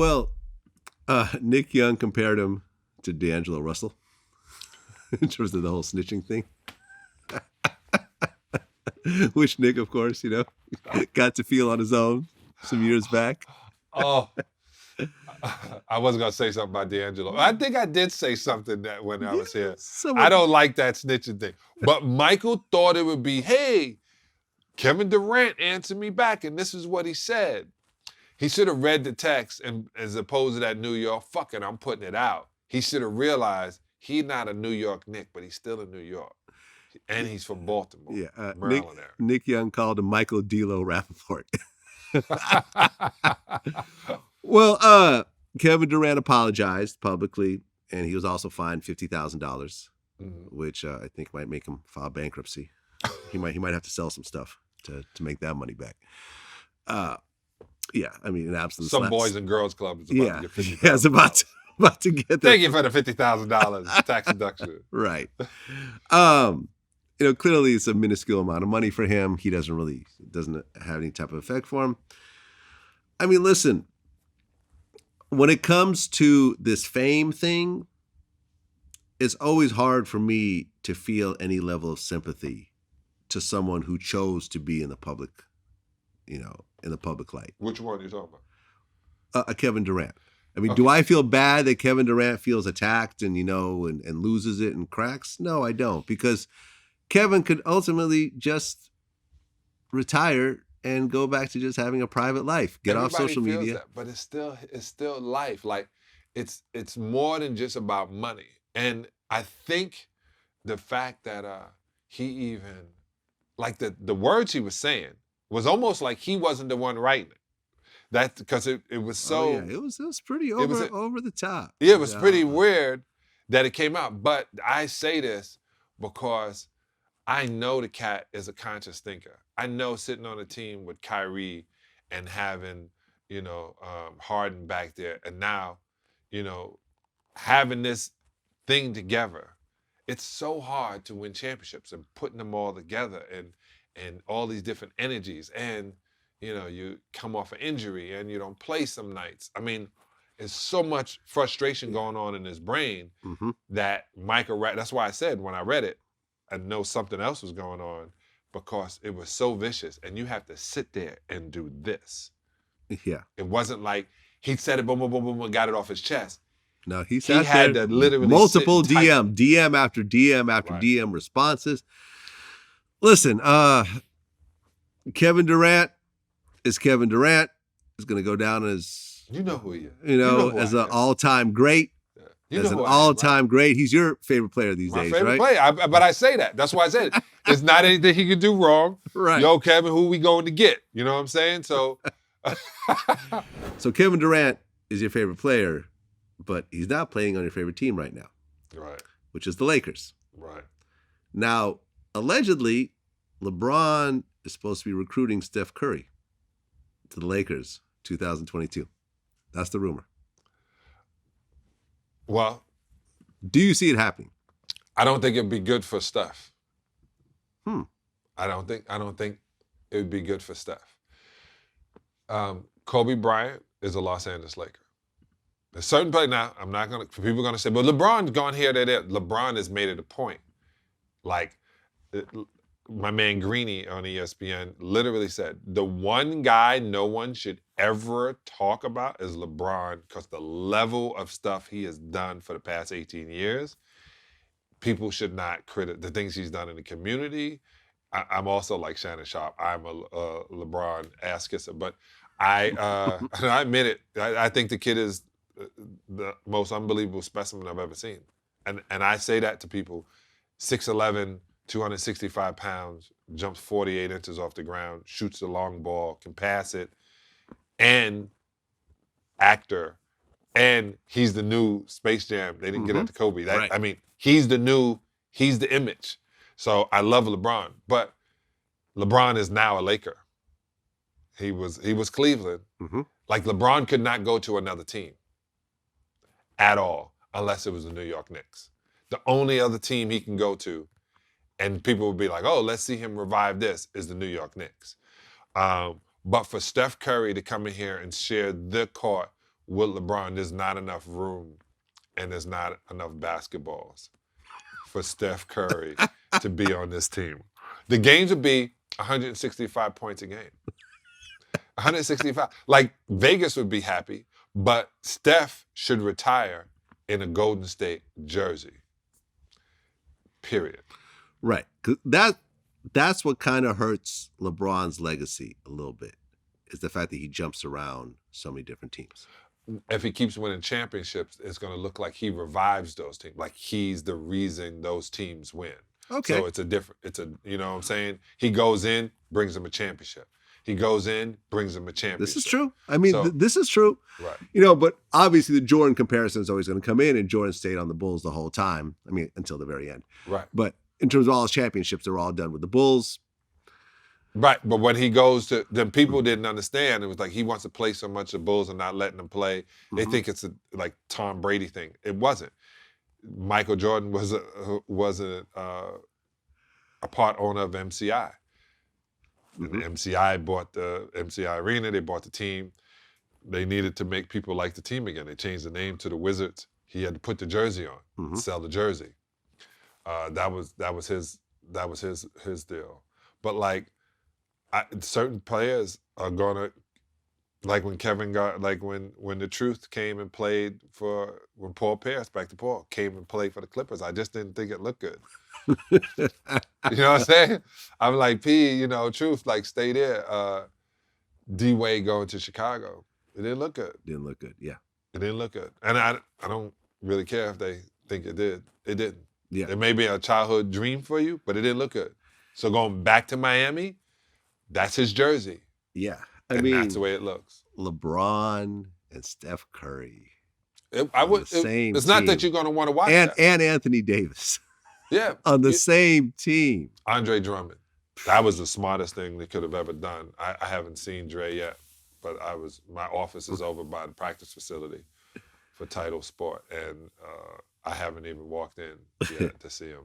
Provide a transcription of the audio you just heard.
Well, Nick Young compared him to D'Angelo Russell in terms of the whole snitching thing. Which Nick, of course, got to feel on his own some years back. Oh, I wasn't going to say something about D'Angelo. I think I did say something that when I was here. I don't like that snitching thing. But Michael thought it would be, hey, Kevin Durant answered me back, and this is what he said. He should have read the text, and as opposed to that New York, fuck it, I'm putting it out. He should have realized he's not a New York Knick, but he's still in New York. And he's from Baltimore, Maryland area. Nick Young called him Michael D'Lo Rapaport. Well, Kevin Durant apologized publicly, and he was also fined $50,000, which I think might make him file bankruptcy. He might have to sell some stuff to make that money back. Yeah, I mean, an absolute Some slaps. Boys and Girls Club is about to get $50,000. Yeah, it's about to get that. Thank you for the $50,000 tax deduction. Right. Clearly it's a minuscule amount of money for him. He doesn't have any type of effect for him. I mean, listen, when it comes to this fame thing, it's always hard for me to feel any level of sympathy to someone who chose to be in the public, in the public light. Which one are you talking about? Kevin Durant. I mean, Do I feel bad that Kevin Durant feels attacked and loses it and cracks? No, I don't, because Kevin could ultimately just retire and go back to just having a private life, get off social media. That, but it's still life. Like it's more than just about money. And I think the fact that he even like the words he was saying was almost like he wasn't the one writing it. That because it was so it was pretty over the top. Yeah, it was pretty weird that it came out. But I say this because I know the cat is a conscious thinker. I know sitting on a team with Kyrie and having, Harden back there, and now, having this thing together, it's so hard to win championships and putting them all together and all these different energies. And, you come off an injury and you don't play some nights. I mean, there's so much frustration going on in his brain that that's why I said when I read it, I know something else was going on because it was so vicious, and you have to sit there and do this. Yeah. It wasn't like he said it, boom, boom, boom, boom, and got it off his chest. No, he had to literally multiple DM after DM after DM responses. Listen, Kevin Durant is Kevin Durant. Is going to go down as who he is. As an all-time great. As an all-time great. He's your favorite player these days, right? My favorite player. But I say that. That's why I said it. It's not anything he can do wrong. Right. Yo, Kevin, who we going to get? You know what I'm saying? So So Kevin Durant is your favorite player, but he's not playing on your favorite team right now. Right. Which is the Lakers. Right. Now, allegedly, LeBron is supposed to be recruiting Steph Curry to the Lakers 2022. That's the rumor. Well, do you see it happening? I don't think it'd be good for Steph. I don't think it would be good for Steph. Kobe Bryant is a Los Angeles Laker. There's certain play now. People are gonna say, but LeBron's gone here, there. LeBron has made it a point. Like my man Greeny on ESPN literally said, the one guy no one should ever talk about is LeBron, because the level of stuff he has done for the past 18 years, people should not credit the things he's done in the community. I'm also like Shannon Sharp. I'm a LeBron ass kisser, but I admit it. I think the kid is the most unbelievable specimen I've ever seen. And I say that to people. 6'11", 265 pounds, jumps 48 inches off the ground, shoots the long ball, can pass it, and actor. And he's the new Space Jam. They didn't get it to Kobe. Right. I mean, he's the image. So I love LeBron. But LeBron is now a Laker. He was Cleveland. Like LeBron could not go to another team at all unless it was the New York Knicks. The only other team he can go to, and people would be like, oh, let's see him revive this, is the New York Knicks. But for Steph Curry to come in here and share the court with LeBron, there's not enough room and there's not enough basketballs for Steph Curry to be on this team. The games would be 165 points a game. 165. Like, Vegas would be happy, but Steph should retire in a Golden State jersey. Period. Right. 'Cause that's what kind of hurts LeBron's legacy a little bit, is the fact that he jumps around so many different teams. If he keeps winning championships, it's going to look like he revives those teams. Like, he's the reason those teams win. Okay. So you know what I'm saying? He goes in, brings them a championship. He goes in, brings them a championship. This is true. I mean, So- this is true. Right. You know, but obviously the Jordan comparison is always going to come in, and Jordan stayed on the Bulls the whole time. I mean, until the very end. Right. But in terms of all his championships, they're all done with the Bulls. Right. But when he goes to, then people didn't understand. It was like he wants to play so much of Bulls and not letting them play. They think it's a like Tom Brady thing. It wasn't. Michael Jordan was a part owner of MCI. And MCI bought the MCI Arena. They bought the team. They needed to make people like the team again. They changed the name to the Wizards. He had to put the jersey on, sell the jersey. That was his deal. But like, certain players are gonna, like when when the Truth came and played when Paul Pierce, back to Paul, came and played for the Clippers. I just didn't think it looked good. You know what I'm saying? I'm like, P, Truth, like, stay there. D-Wade going to Chicago. It didn't look good. Didn't look good. Yeah. It didn't look good. And I don't really care if they think it did. It didn't. Yeah. It may be a childhood dream for you, but it didn't look good. So going back to Miami, that's his jersey. Yeah. And that's the way it looks. LeBron and Steph Curry. It's not that you're going to want to watch and that. And Anthony Davis. Yeah. On the same team. Andre Drummond. That was the smartest thing they could have ever done. I haven't seen Dre yet, but my office is over by the practice facility for Title Sport, and I haven't even walked in yet to see him.